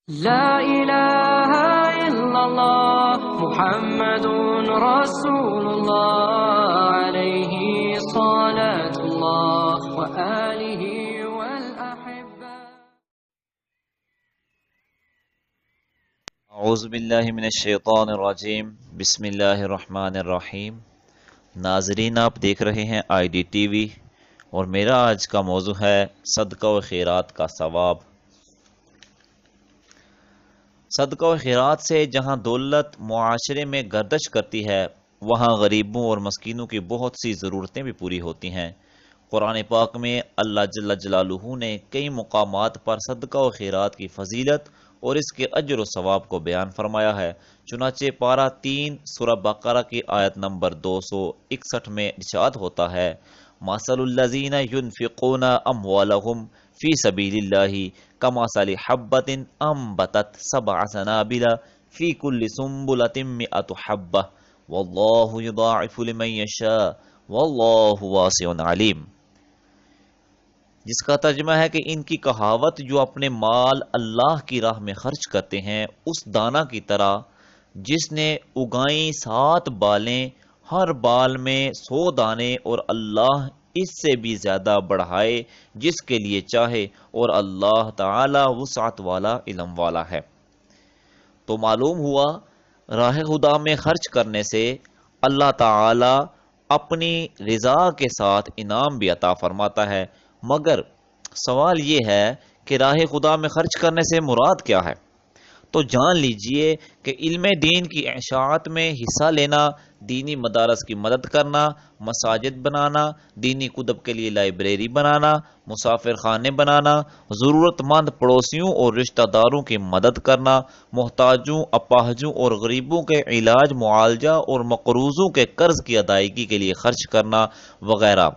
لا إله إلا الله محمد رسول الله عليه صلاة الله وآله والأحبة. اعوذ باللہ من الشیطان الرجیم، بسم اللہ الرحمن الرحیم۔ ناظرین، آپ دیکھ رہے ہیں آئی ڈی ٹی وی اور میرا آج کا موضوع ہے صدقہ و خیرات کا ثواب۔ صدقہ و خیرات سے جہاں دولت معاشرے میں گردش کرتی ہے، وہاں غریبوں اور مسکینوں کی بہت سی ضرورتیں بھی پوری ہوتی ہیں۔ قرآن پاک میں اللہ جل جلالہ نے کئی مقامات پر صدقہ و خیرات کی فضیلت اور اس کے اجر و ثواب کو بیان فرمایا ہے۔ چنانچہ پارہ 3 سورہ بقرہ کی آیت نمبر 261 میں ارشاد ہوتا ہے: مَثَلُ الَّذِينَ يُنْفِقُونَ أَمْوَالَهُمْ فِي سَبِيلِ اللَّهِ كَمَثَلِ حَبَّةٍ أَنبَتَتْ 7 سَنَابِلَ فِي كُلِّ سُنبُلَةٍ 100 حَبَّةٍ وَاللَّهُ يُضَاعِفُ لِمَن يَشَاءُ وَاللَّهُ وَاسِعٌ عَلِيمٌ، جس کا ترجمہ ہے کہ ان کی کہاوت جو اپنے مال اللہ کی راہ میں خرچ کرتے ہیں اس دانہ کی طرح جس نے اگائیں 7 بالیں، ہر بال میں 100 دانے، اور اللہ اس سے بھی زیادہ بڑھائے جس کے لیے چاہے، اور اللہ تعالی وسعت والا، علم والا ہے۔ تو معلوم ہوا راہ خدا میں خرچ کرنے سے اللہ تعالی اپنی رضا کے ساتھ انعام بھی عطا فرماتا ہے، مگر سوال یہ ہے کہ راہ خدا میں خرچ کرنے سے مراد کیا ہے؟ تو جان لیجئے کہ علم دین کی اشاعت میں حصہ لینا، دینی مدارس کی مدد کرنا، مساجد بنانا، دینی کتب کے لیے لائبریری بنانا، مسافر خانے بنانا، ضرورت مند پڑوسیوں اور رشتہ داروں کی مدد کرنا، محتاجوں، اپاہجوں اور غریبوں کے علاج، معالجہ اور مقروضوں کے قرض کی ادائیگی کے لیے خرچ کرنا وغیرہ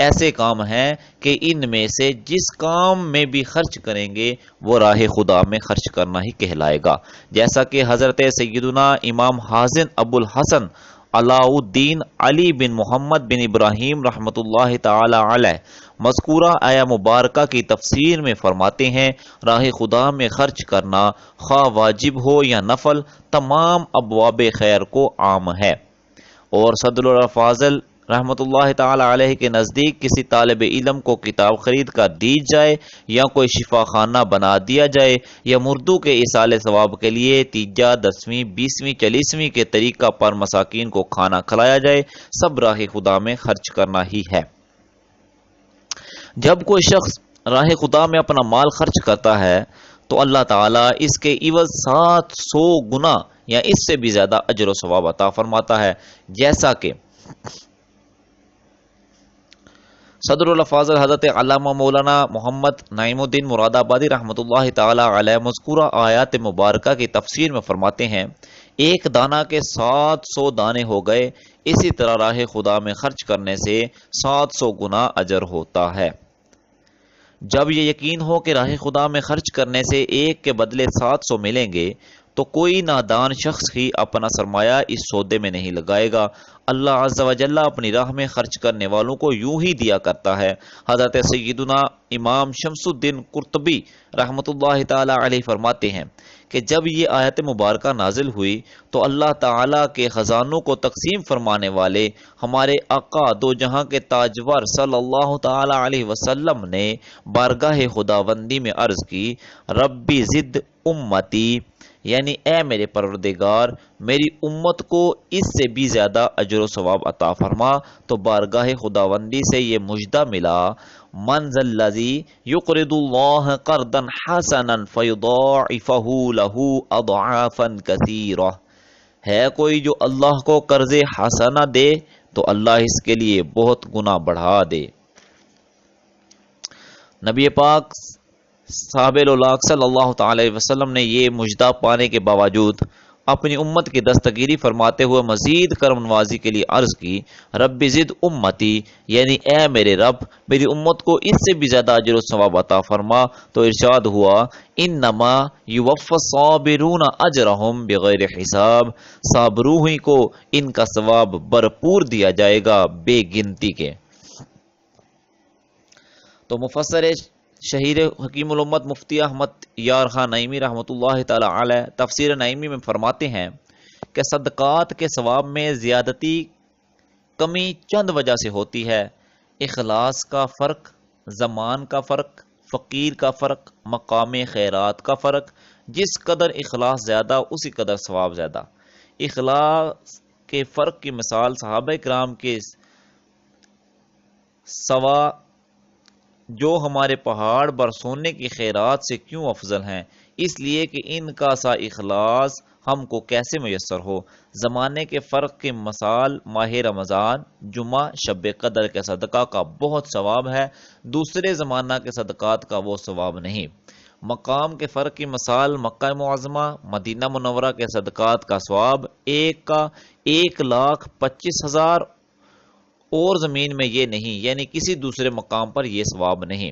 ایسے کام ہیں کہ ان میں سے جس کام میں بھی خرچ کریں گے وہ راہ خدا میں خرچ کرنا ہی کہلائے گا۔ جیسا کہ حضرت سیدنا امام حازن ابو الحسن علاء الدین علی بن محمد بن ابراہیم رحمۃ اللہ تعالی علیہ مذکورہ آیہ مبارکہ کی تفسیر میں فرماتے ہیں: راہ خدا میں خرچ کرنا خواہ واجب ہو یا نفل، تمام ابواب خیر کو عام ہے۔ اور صدر الفاضل رحمۃ اللہ تعالی علیہ کے نزدیک کسی طالب علم کو کتاب خرید کر دی جائے، یا کوئی شفا خانہ بنا دیا جائے، یا مردوں کے ایصال ثواب کے لیے 3 10ویں 20ویں 40ویں کے طریقہ پر مساکین کو کھانا کھلایا جائے، سب راہ خدا میں خرچ کرنا ہی ہے۔ جب کوئی شخص راہ خدا میں اپنا مال خرچ کرتا ہے تو اللہ تعالیٰ اس کے عوض 700 گنا یا اس سے بھی زیادہ اجر و ثواب عطا فرماتا ہے، جیسا کہ صدر الافاضل حضرت علامہ مولانا محمد نعیم الدین مراد آبادی رحمۃ اللہ تعالی علیہ مذکورہ آیات مبارکہ کی تفسیر میں فرماتے ہیں: ایک دانہ کے 700 دانے ہو گئے، اسی طرح راہ خدا میں خرچ کرنے سے 700 گنا اجر ہوتا ہے۔ جب یہ یقین ہو کہ راہ خدا میں خرچ کرنے سے ایک کے بدلے 700 ملیں گے تو کوئی نادان شخص ہی اپنا سرمایہ اس سودے میں نہیں لگائے گا۔ اللہ عز و جل اپنی راہ میں خرچ کرنے والوں کو یوں ہی دیا کرتا ہے۔ حضرت سیدنا امام شمس الدین قرطبی رحمۃ اللہ تعالی علیہ فرماتے ہیں کہ جب یہ آیت مبارکہ نازل ہوئی تو اللہ تعالی کے خزانوں کو تقسیم فرمانے والے ہمارے آقا دو جہاں کے تاجور صلی اللہ تعالی علیہ وسلم نے بارگاہ خداوندی میں عرض کی: ربی زد امتی، یعنی اے میرے پروردگار میری امت کو اس سے بھی زیادہ اجر و ثواب عطا فرما، تو بارگاہ خداوندی سے یہ مجدہ ملا: من ذا الذی یقرض اللہ قرضا حسنا فیضاعفہ لہ اضعافا کثیرہ، ہے کوئی جو اللہ کو قرض حسنہ دے تو اللہ اس کے لیے بہت گنا بڑھا دے۔ نبی پاک صحابہ الاولاق صلی اللہ تعالی علیہ وسلم نے یہ مجدہ پانے کے باوجود اپنی امت کی دستگیری فرماتے ہوئے مزید کرم نوازی کے لیے عرض کی: رب زد امتی، یعنی اے میرے رب میری امت کو اس سے بھی زیادہ اجر و ثواب عطا فرما۔ تو ارشاد ہوا: انما یوفی الصابرون اجرہم بغیر حساب، صابروں ہی کو ان کا ثواب بھرپور دیا جائے گا بے گنتی کے۔ تو مفسر شہیر حکیم الامت مفتی احمد یار خان نعیمی رحمۃ اللہ تعالی علیہ تفسیر نعیمی میں فرماتے ہیں کہ صدقات کے ثواب میں زیادتی کمی چند وجہ سے ہوتی ہے: اخلاص کا فرق، زمان کا فرق، فقیر کا فرق، مقام خیرات کا فرق۔ جس قدر اخلاص زیادہ اسی قدر ثواب زیادہ۔ اخلاص کے فرق کی مثال صحابہ کرام کے سوا جو ہمارے پہاڑ برسونے کی خیرات سے کیوں افضل ہیں؟ اس لیے کہ ان کا سا اخلاص ہم کو کیسے میسر ہو۔ زمانے کے فرق کی مثال ماہ رمضان، جمعہ، شب قدر کے صدقہ کا بہت ثواب ہے، دوسرے زمانہ کے صدقات کا وہ ثواب نہیں۔ مقام کے فرق کی مثال مکہ معظمہ، مدینہ منورہ کے صدقات کا ثواب ایک کا 1,25,000 اور زمین میں یہ نہیں، یعنی کسی دوسرے مقام پر یہ ثواب نہیں۔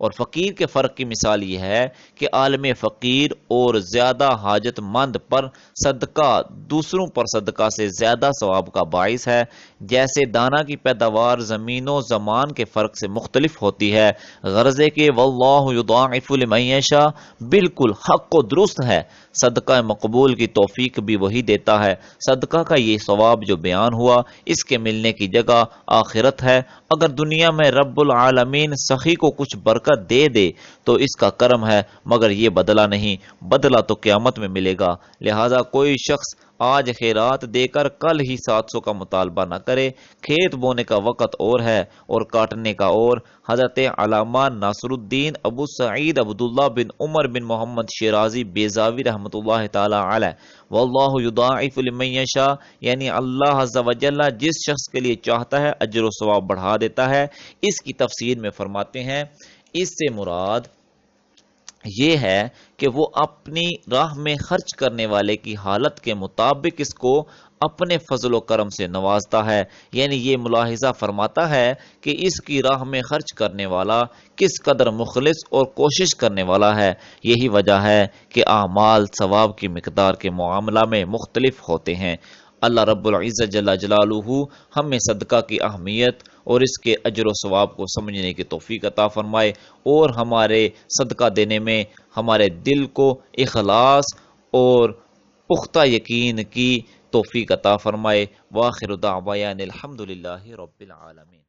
اور فقیر کے فرق کی مثال یہ ہے کہ عالم فقیر اور زیادہ حاجت مند پر صدقہ دوسروں پر صدقہ سے زیادہ ثواب کا باعث ہے۔ جیسے دانہ کی پیداوار زمین و زمان کے فرق سے مختلف ہوتی ہے، غرضے کہ واللہ یضاعف لمن یشاء بالکل حق و درست ہے، صدقہ مقبول کی توفیق بھی وہی دیتا ہے۔ صدقہ کا یہ ثواب جو بیان ہوا، اس کے ملنے کی جگہ آخرت ہے۔ اگر دنیا میں رب العالمین سخی کو کچھ برکت دے دے تو اس کا کرم ہے، مگر یہ بدلہ نہیں، بدلہ تو قیامت میں ملے گا۔ لہذا کوئی شخص آج خیرات دے کر کل ہی 700 کا مطالبہ نہ کرے۔ کھیت بونے کا وقت اور ہے اور کاٹنے کا اور۔ حضرت علامہ ناصر الدین ابو سعید عبداللہ بن عمر بن محمد شیرازی بیضاوی رحمۃ اللہ تعالی علیہ واللہ یضاعف لمن یشاء، یعنی اللہ عز و جل جس شخص کے لیے چاہتا ہے اجر و ثواب بڑھا دیتا ہے، اس کی تفسیر میں فرماتے ہیں اس سے مراد یہ ہے کہ وہ اپنی راہ میں خرچ کرنے والے کی حالت کے مطابق اس کو اپنے فضل و کرم سے نوازتا ہے۔ یعنی یہ ملاحظہ فرماتا ہے کہ اس کی راہ میں خرچ کرنے والا کس قدر مخلص اور کوشش کرنے والا ہے۔ یہی وجہ ہے کہ اعمال ثواب کی مقدار کے معاملہ میں مختلف ہوتے ہیں۔ اللہ رب العزت جل جلالہ ہمیں صدقہ کی اہمیت اور اس کے اجر و ثواب کو سمجھنے کی توفیق عطا فرمائے، اور ہمارے صدقہ دینے میں ہمارے دل کو اخلاص اور پختہ یقین کی توفیق عطا فرمائے۔ وآخر دعوانا الحمدللہ رب العالمین۔